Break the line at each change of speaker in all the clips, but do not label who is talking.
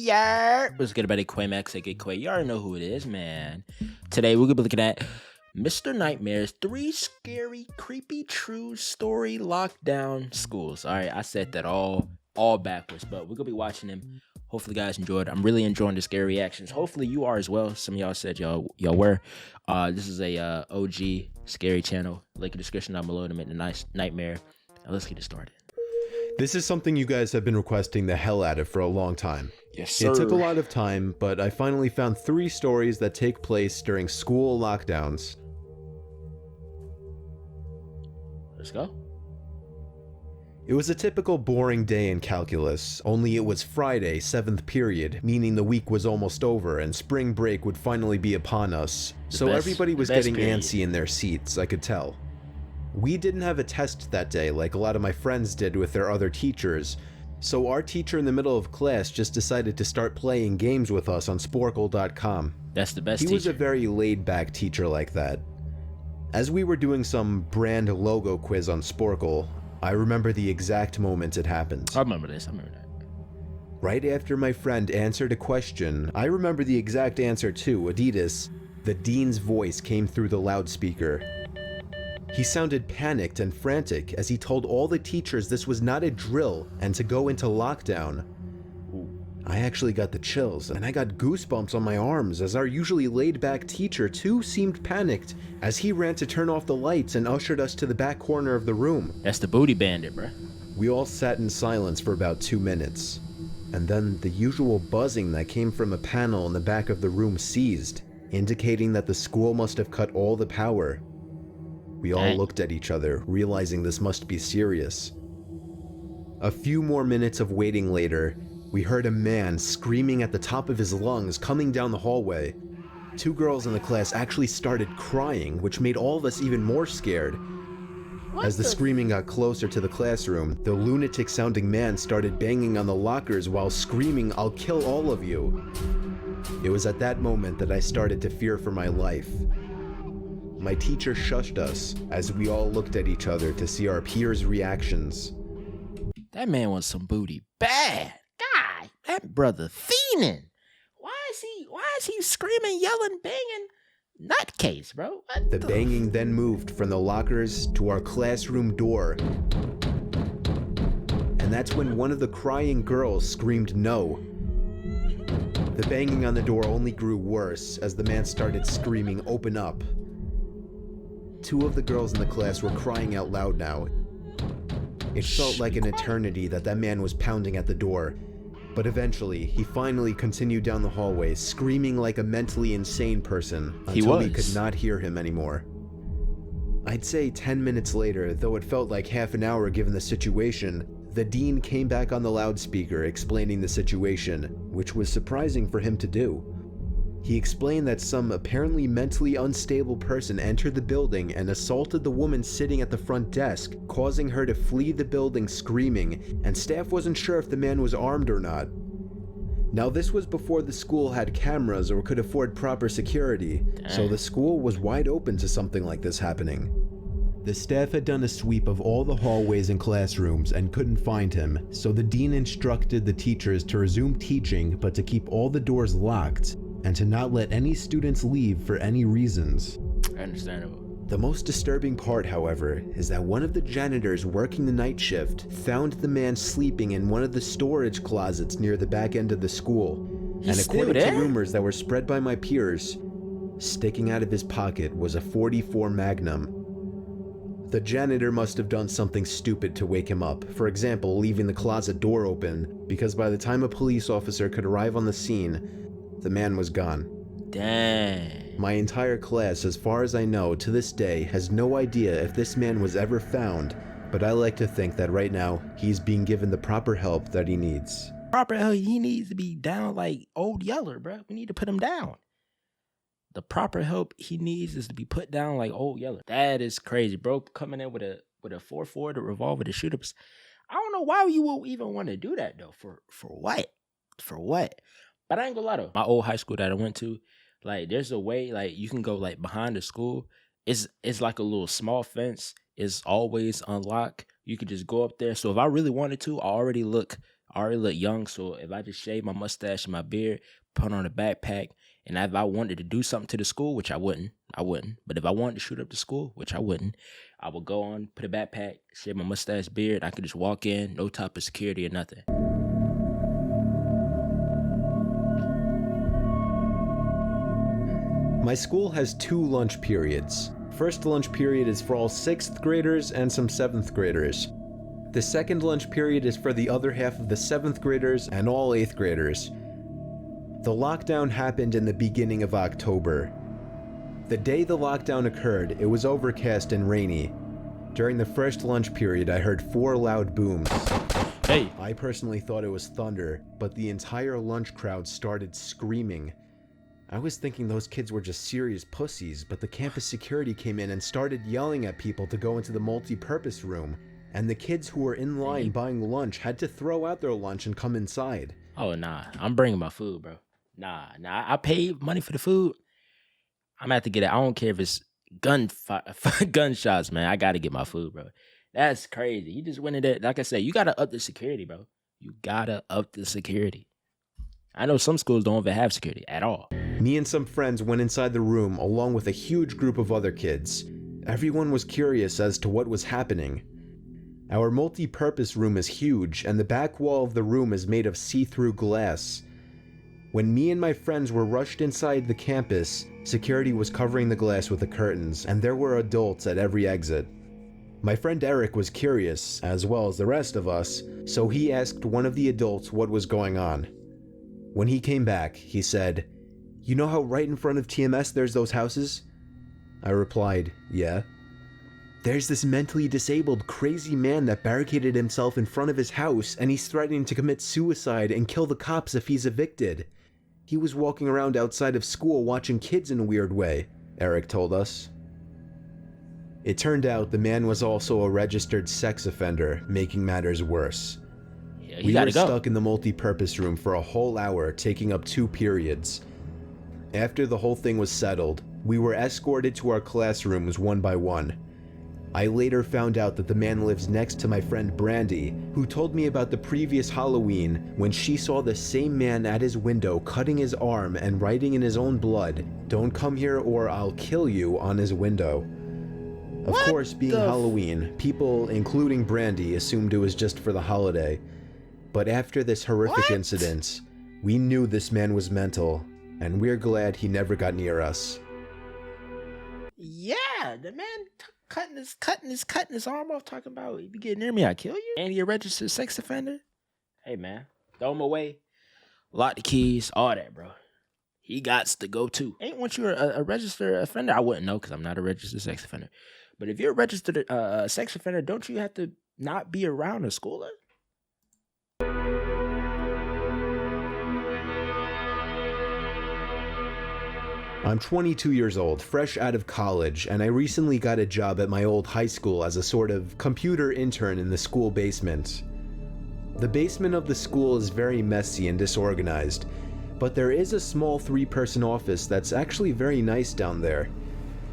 Yeah. What's good about it? Quamax, aka you already know who it is, man. Today we're gonna be looking at Mr. Nightmare's 3 scary, creepy, true story lockdown schools. Alright, I said that all backwards, but we're gonna be watching them. Hopefully you guys enjoyed. I'm really enjoying the scary reactions. Hopefully you are as well. Some of y'all said y'all were. This is a OG scary channel. Link in the description down below to make the nice nightmare. Now let's get it started.
This is something you guys have been requesting the hell out of for a long time.
Yes, sir.
It took a lot of time, but I finally found 3 stories that take place during school lockdowns.
Let's go.
It was a typical boring day in calculus, only it was Friday, 7th period, meaning the week was almost over and spring break would finally be upon us. So everybody was getting antsy in their seats, I could tell. We didn't have a test that day like a lot of my friends did with their other teachers, so our teacher in the middle of class just decided to start playing games with us on Sporkle.com.
That's the best teacher.
He was a very laid-back teacher like that. As we were doing some brand logo quiz on Sporkle, I remember the exact moment it happened.
I remember this, I remember that.
Right after my friend answered a question, I remember the exact answer too, Adidas. The dean's voice came through the loudspeaker. He sounded panicked and frantic as he told all the teachers this was not a drill and to go into lockdown. I actually got the chills and I got goosebumps on my arms as our usually laid-back teacher too seemed panicked as he ran to turn off the lights and ushered us to the back corner of the room.
That's the booty bandit, bruh.
We all sat in silence for about 2 minutes, and then the usual buzzing that came from a panel in the back of the room ceased, indicating that the school must have cut all the power. We all looked at each other, realizing this must be serious. A few more minutes of waiting later, we heard a man screaming at the top of his lungs coming down the hallway. 2 girls in the class actually started crying, which made all of us even more scared. As the screaming got closer to the classroom, the lunatic-sounding man started banging on the lockers while screaming, "I'll kill all of you." It was at that moment that I started to fear for my life. My teacher shushed us as we all looked at each other to see our peers' reactions.
That man wants some booty bad. God, that brother fiending. Why is he screaming, yelling, banging? Nutcase, bro. What
the banging then moved from the lockers to our classroom door. And that's when one of the crying girls screamed no. The banging on the door only grew worse as the man started screaming, "Open up." 2 of the girls in the class were crying out loud now. It felt like an eternity that man was pounding at the door, but eventually he finally continued down the hallway, screaming like a mentally insane person until we could not hear him anymore. I'd say 10 minutes later, though it felt like half an hour given the situation, the dean came back on the loudspeaker explaining the situation, which was surprising for him to do. He explained that some apparently mentally unstable person entered the building and assaulted the woman sitting at the front desk, causing her to flee the building screaming, and staff wasn't sure if the man was armed or not. Now this was before the school had cameras or could afford proper security, so the school was wide open to something like this happening. The staff had done a sweep of all the hallways and classrooms and couldn't find him, so the dean instructed the teachers to resume teaching but to keep all the doors locked, and to not let any students leave for any reasons.
Understandable.
The most disturbing part, however, is that one of the janitors working the night shift found the man sleeping in one of the storage closets near the back end of the school. And according to rumors that were spread by my peers, sticking out of his pocket was a .44 Magnum. The janitor must have done something stupid to wake him up, for example, leaving the closet door open, because by the time a police officer could arrive on the scene, the man was gone.
Dang.
My entire class, as far as I know, to this day, has no idea if this man was ever found, but I like to think that right now, he's being given the proper help that he needs.
Proper help, he needs to be down like Old Yeller, bro. We need to put him down. The proper help he needs is to be put down like Old Yeller. That is crazy, bro. Coming in with a 4.4, the revolver, the shoot ups. I don't know why you would even want to do that though. For what? For what? But I ain't gonna lie though. My old high school that I went to, like, there's a way, like, you can go, like, behind the school. It's like a little small fence. It's always unlocked. You could just go up there. So if I really wanted to, I already look I already look young, so if I just shave my mustache and my beard, put on a backpack, and if I wanted to do something to the school, which I wouldn't. But if I wanted to shoot up the school, which I wouldn't, I would go on, put a backpack, shave my mustache, beard. I could just walk in, no type of security or nothing.
My school has 2 lunch periods. First lunch period is for all 6th graders and some 7th graders. The second lunch period is for the other half of the 7th graders and all 8th graders. The lockdown happened in the beginning of October. The day the lockdown occurred, it was overcast and rainy. During the first lunch period, I heard 4 loud booms.
Hey!
I personally thought it was thunder, but the entire lunch crowd started screaming. I was thinking those kids were just serious pussies, but the campus security came in and started yelling at people to go into the multi-purpose room, and the kids who were in line buying lunch had to throw out their lunch and come inside.
Oh, nah. I'm bringing my food, bro. Nah. I paid money for the food. I'm gonna have to get it. I don't care if it's gunshots, man. I gotta get my food, bro. That's crazy. He just went in there. Like I said, you gotta up the security, bro. You gotta up the security. I know some schools don't even have security at all.
Me and some friends went inside the room along with a huge group of other kids. Everyone was curious as to what was happening. Our multi-purpose room is huge, and the back wall of the room is made of see-through glass. When me and my friends were rushed inside the campus, security was covering the glass with the curtains, and there were adults at every exit. My friend Eric was curious, as well as the rest of us, so he asked one of the adults what was going on. When he came back, he said, "You know how right in front of TMS there's those houses?" I replied, "Yeah." "There's this mentally disabled, crazy man that barricaded himself in front of his house, and he's threatening to commit suicide and kill the cops if he's evicted. He was walking around outside of school watching kids in a weird way," Eric told us. It turned out the man was also a registered sex offender, making matters worse. We were stuck in the multi-purpose room for a whole hour, taking up 2 periods. After the whole thing was settled, we were escorted to our classrooms one by one. I later found out that the man lives next to my friend Brandy, who told me about the previous Halloween when she saw the same man at his window cutting his arm and writing in his own blood, "Don't come here or I'll kill you," on his window. Of course, being Halloween, people, including Brandy, assumed it was just for the holiday. But after this horrific incident, we knew this man was mental, and we're glad he never got near us.
Yeah, the man cutting his arm off, talking about, "If you get near me, I kill you." And he a registered sex offender. Hey, man, throw him away, lock the keys, all that, bro. He gots to go too. Ain't once you're a registered offender, I wouldn't know because I'm not a registered sex offender. But if you're a registered sex offender, don't you have to not be around a schooler?
I'm 22 years old, fresh out of college, and I recently got a job at my old high school as a sort of computer intern in the school basement. The basement of the school is very messy and disorganized, but there is a small 3-person office that's actually very nice down there.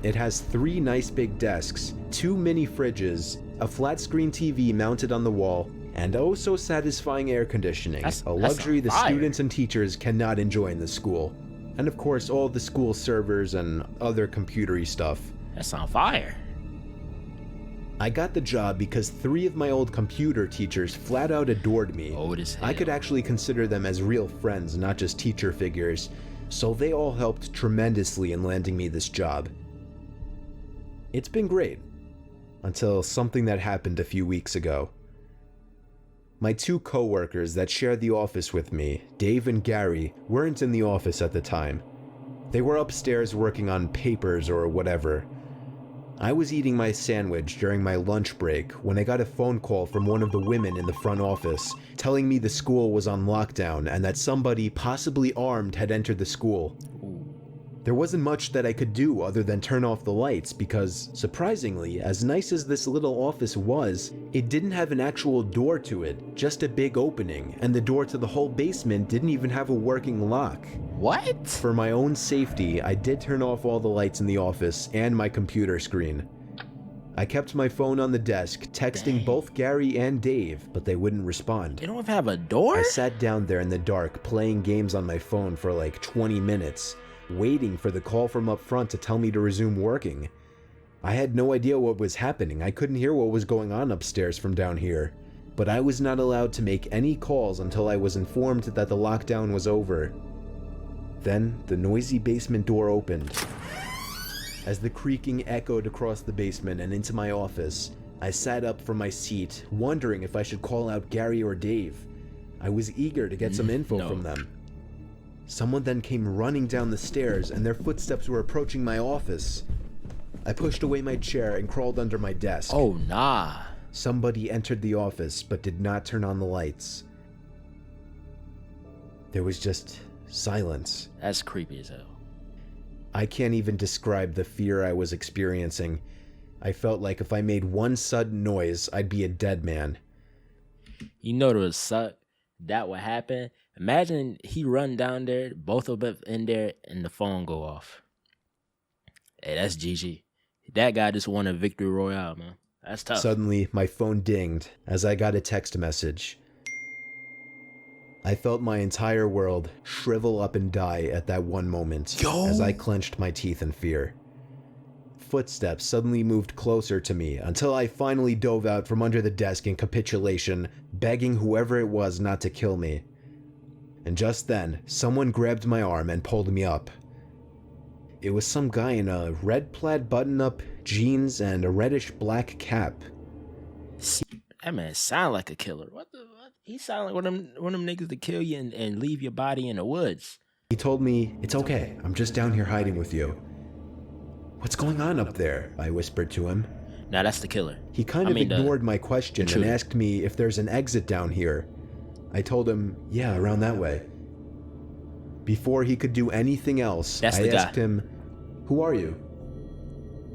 It has 3 nice big desks, 2 mini fridges, a flat screen TV mounted on the wall, and oh so satisfying air conditioning, a luxury the students and teachers cannot enjoy in the school. And of course, all the school servers and other computery stuff.
That's on fire.
I got the job because 3 of my old computer teachers flat out adored me.
Old as hell.
I could actually consider them as real friends, not just teacher figures, so they all helped tremendously in landing me this job. It's been great, until something that happened a few weeks ago. My 2 co-workers that shared the office with me, Dave and Gary, weren't in the office at the time. They were upstairs working on papers or whatever. I was eating my sandwich during my lunch break when I got a phone call from one of the women in the front office telling me the school was on lockdown and that somebody, possibly armed, had entered the school. There wasn't much that I could do other than turn off the lights because, surprisingly, as nice as this little office was, it didn't have an actual door to it, just a big opening, and the door to the whole basement didn't even have a working lock.
What?
For my own safety, I did turn off all the lights in the office and my computer screen. I kept my phone on the desk, texting both Gary and Dave, but they wouldn't respond.
They don't even have a door?
I sat down there in the dark, playing games on my phone for like 20 minutes, waiting for the call from up front to tell me to resume working. I had no idea what was happening. I couldn't hear what was going on upstairs from down here. But I was not allowed to make any calls until I was informed that the lockdown was over. Then, the noisy basement door opened. As the creaking echoed across the basement and into my office, I sat up from my seat, wondering if I should call out Gary or Dave. I was eager to get some info from them. Someone then came running down the stairs, and their footsteps were approaching my office. I pushed away my chair and crawled under my desk.
Oh, nah.
Somebody entered the office but did not turn on the lights. There was just silence.
That's creepy as hell.
I can't even describe the fear I was experiencing. I felt like if I made one sudden noise, I'd be a dead man.
You know what would suck? That would happen. Imagine he run down there, both of them in there, and the phone go off. Hey, that's GG. That guy just won a victory royale, man. That's tough.
Suddenly, my phone dinged as I got a text message. I felt my entire world shrivel up and die at that one moment as I clenched my teeth in fear. Footsteps suddenly moved closer to me until I finally dove out from under the desk in capitulation, begging whoever it was not to kill me. And just then, someone grabbed my arm and pulled me up. It was some guy in a red plaid button-up, jeans, and a reddish-black cap.
That man sound like a killer. What? He sound like one of them niggas to kill you and leave your body in the woods.
He told me, "It's okay, I'm just down here hiding with you." "What's going on up there?" I whispered to him.
Nah, that's the killer.
He kind of ignored my question and asked me if there's an exit down here. I told him, "Yeah, around that way." Before he could do anything else, I asked him, "Who are you?"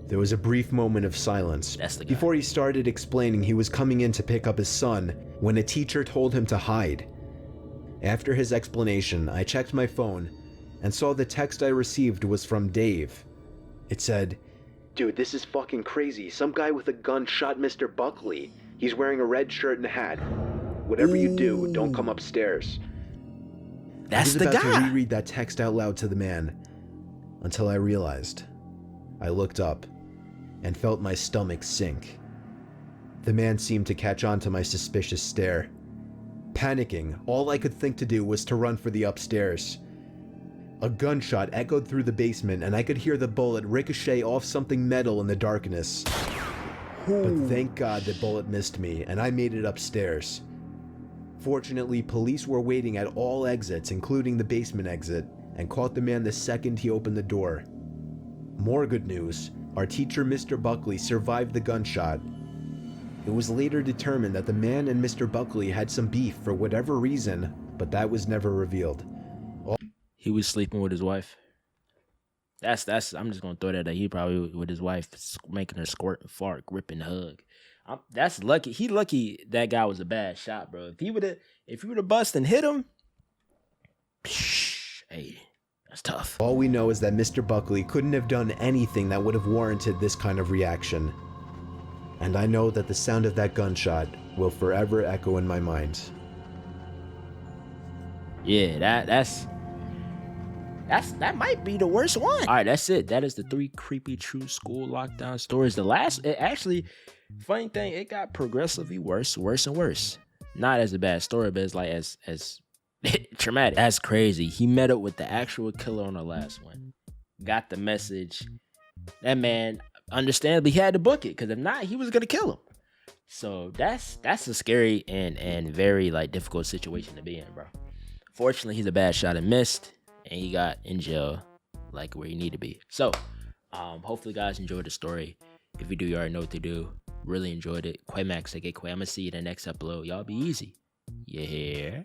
There was a brief moment of silence.
That's the guy.
Before he started explaining he was coming in to pick up his son when a teacher told him to hide. After his explanation, I checked my phone and saw the text I received was from Dave. It said, "Dude, this is fucking crazy. Some guy with a gun shot Mr. Buckley. He's wearing a red shirt and a hat. Whatever you do, don't come upstairs."
That's the guy.
I was about to reread that text out loud to the man until I realized. I looked up and felt my stomach sink. The man seemed to catch on to my suspicious stare. Panicking, all I could think to do was to run for the upstairs. A gunshot echoed through the basement and I could hear the bullet ricochet off something metal in the darkness. But thank God the bullet missed me and I made it upstairs. Fortunately, police were waiting at all exits, including the basement exit, and caught the man the second he opened the door. More good news, our teacher Mr. Buckley survived the gunshot. It was later determined that the man and Mr. Buckley had some beef for whatever reason, but that was never revealed.
He was sleeping with his wife. That's I'm just gonna throw that out. He probably with his wife making her squirt and fart, grip and hug. That's lucky. He lucky that guy was a bad shot, bro. If he would have bust and hit him, hey, that's tough.
All we know is that Mr. Buckley couldn't have done anything that would have warranted this kind of reaction. And I know that the sound of that gunshot will forever echo in my mind.
Yeah, that might be the worst one. All right, that's it. That is the 3 creepy true school lockdown stories. The last, it actually, funny thing, it got progressively worse and worse. Not as a bad story, but it's like as traumatic. That's crazy. He met up with the actual killer on the last one. Got the message. That man, understandably, he had to book it, because if not, he was gonna kill him. So that's a scary and very like difficult situation to be in, bro. Fortunately, he's a bad shot and missed, and he got in jail like where he need to be. So hopefully guys enjoyed the story. If you do, you already know what to do. Really enjoyed it. 𝑨-𝑳𝑰𝑻𝒀, I'm gonna see you in the next upload. Y'all be easy. You hear?